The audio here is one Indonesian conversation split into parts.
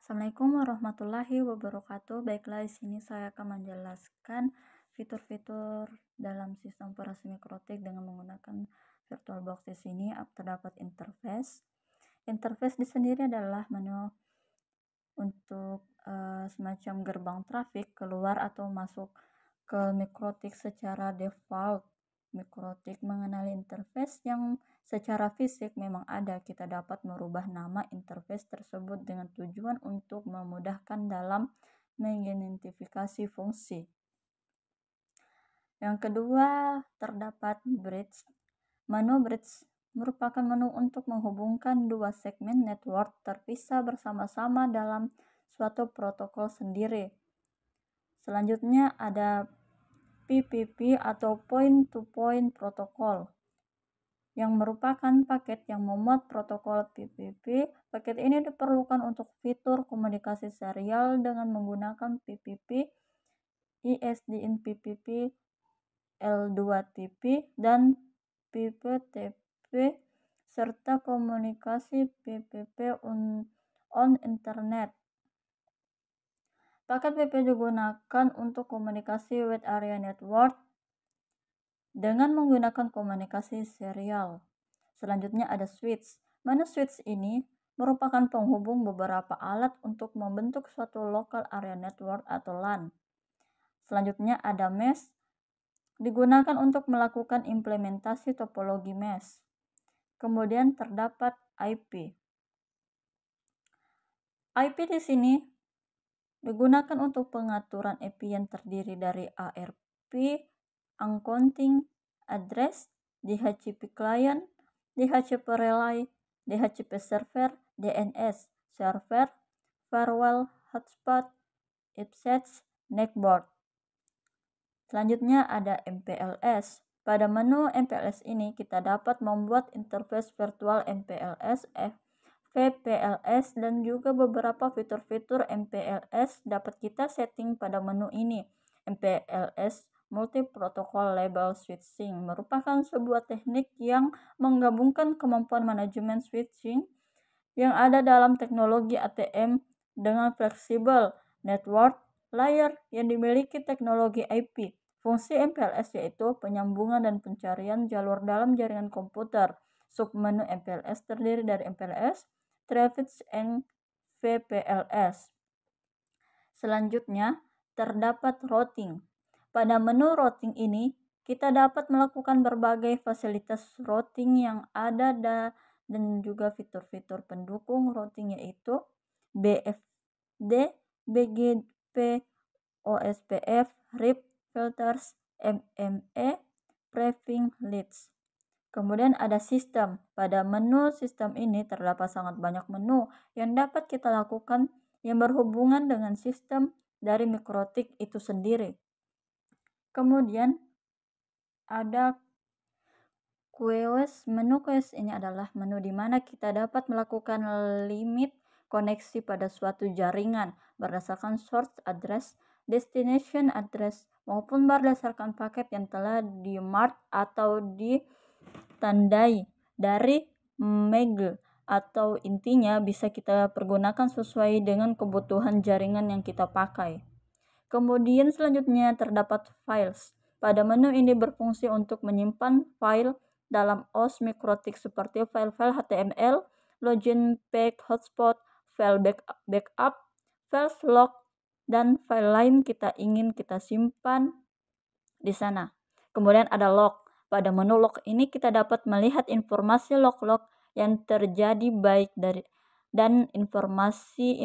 Assalamualaikum warahmatullahi wabarakatuh. Baiklah, di sini saya akan menjelaskan fitur-fitur dalam sistem operasi mikrotik dengan menggunakan VirtualBox. Di sini terdapat interface. Interface di sendiri adalah menu untuk semacam gerbang trafik keluar atau masuk ke mikrotik secara default. Mikrotik mengenali interface yang secara fisik memang ada. Kita dapat merubah nama interface tersebut dengan tujuan untuk memudahkan dalam mengidentifikasi fungsi. Yang kedua, terdapat bridge. Menu bridge merupakan menu untuk menghubungkan dua segmen network terpisah bersama-sama dalam suatu protokol sendiri. Selanjutnya ada PPP atau point-to-point protocol, yang merupakan paket yang memuat protokol PPP. Paket ini diperlukan untuk fitur komunikasi serial dengan menggunakan PPP, ISDN PPP, L2TP, dan PPTP, serta komunikasi PPP on internet. Paket PP digunakan untuk komunikasi wide area network dengan menggunakan komunikasi serial. Selanjutnya ada switch. Menu switch ini merupakan penghubung beberapa alat untuk membentuk suatu local area network atau LAN. Selanjutnya ada mesh, digunakan untuk melakukan implementasi topologi mesh. Kemudian terdapat IP. IP di sini digunakan untuk pengaturan IP yang terdiri dari ARP, Accounting Address, DHCP Client, DHCP Relay, DHCP Server, DNS Server, Firewall, Hotspot, IPsec, Netboard. Selanjutnya ada MPLS. Pada menu MPLS ini kita dapat membuat interface virtual MPLS, VPLS, dan juga beberapa fitur-fitur MPLS dapat kita setting pada menu ini. MPLS Multi Protocol Label Switching merupakan sebuah teknik yang menggabungkan kemampuan manajemen switching yang ada dalam teknologi ATM dengan fleksibel network layer yang dimiliki teknologi IP. Fungsi MPLS yaitu penyambungan dan pencarian jalur dalam jaringan komputer. Submenu MPLS terdiri dari MPLS, Traffic, and VPLS. Selanjutnya, terdapat routing. Pada menu routing ini, kita dapat melakukan berbagai fasilitas routing yang ada dan juga fitur-fitur pendukung routing yaitu BFD, BGP, OSPF, RIP, filters, MME, prefix leads. Kemudian ada sistem. Pada menu sistem ini terdapat sangat banyak menu yang dapat kita lakukan yang berhubungan dengan sistem dari mikrotik itu sendiri. Kemudian ada QoS. Menu QoS ini adalah menu di mana kita dapat melakukan limit koneksi pada suatu jaringan berdasarkan source address, destination address, maupun berdasarkan paket yang telah di-mark atau ditandai dari MAC, atau intinya bisa kita pergunakan sesuai dengan kebutuhan jaringan yang kita pakai. Kemudian selanjutnya terdapat files. Pada menu ini berfungsi untuk menyimpan file dalam OS mikrotik seperti file-file HTML, login pack, hotspot, file backup, file log, dan file lain kita ingin kita simpan di sana. Kemudian ada log. Pada menu log ini kita dapat melihat informasi log-log yang terjadi baik dan informasi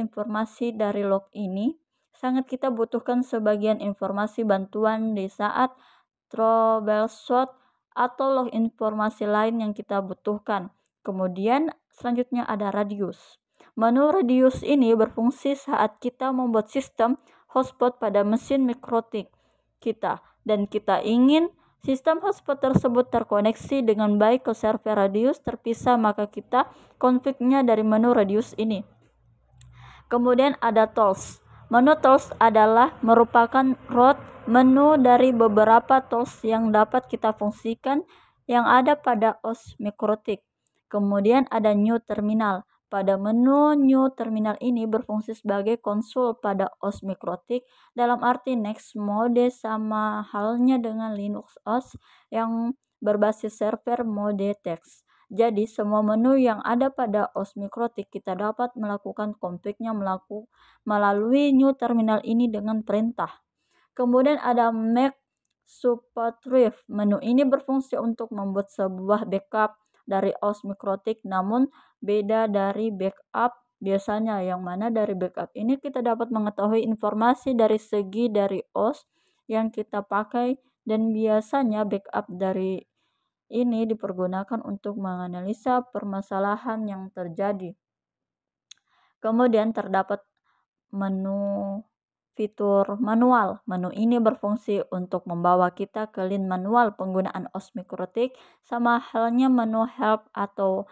dari log ini sangat kita butuhkan sebagian informasi bantuan di saat troubleshoot atau log informasi lain yang kita butuhkan. Kemudian selanjutnya ada radius. Menu radius ini berfungsi saat kita membuat sistem hotspot pada mesin mikrotik kita dan kita ingin sistem hotspot tersebut terkoneksi dengan baik ke server radius terpisah, maka kita config-nya dari menu radius ini. Kemudian ada tools. Menu tools adalah merupakan root menu dari beberapa tools yang dapat kita fungsikan yang ada pada OS mikrotik. Kemudian ada new terminal. Pada menu New Terminal ini berfungsi sebagai konsul pada OS Mikrotik, dalam arti Next mode sama halnya dengan Linux OS yang berbasis server mode text. Jadi semua menu yang ada pada OS Mikrotik kita dapat melakukan config-nya melalui New Terminal ini dengan perintah. Kemudian ada Make Support Retrieve. Menu ini berfungsi untuk membuat sebuah backup dari OS Mikrotik, namun beda dari backup biasanya, yang mana dari backup ini kita dapat mengetahui informasi dari segi dari OS yang kita pakai, dan biasanya backup dari ini dipergunakan untuk menganalisa permasalahan yang terjadi. Kemudian terdapat menu fitur manual. Menu ini berfungsi untuk membawa kita ke link manual penggunaan OS Mikrotik, sama halnya menu help atau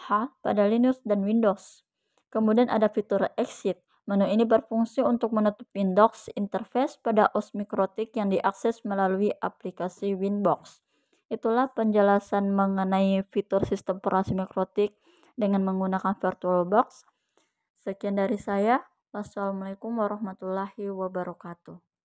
H pada Linux dan Windows. Kemudian ada fitur exit. Menu ini berfungsi untuk menutup Windows interface pada OS Mikrotik yang diakses melalui aplikasi Winbox. Itulah penjelasan mengenai fitur sistem operasi Mikrotik dengan menggunakan VirtualBox. Sekian dari saya. Wassalamualaikum warahmatullahi wabarakatuh.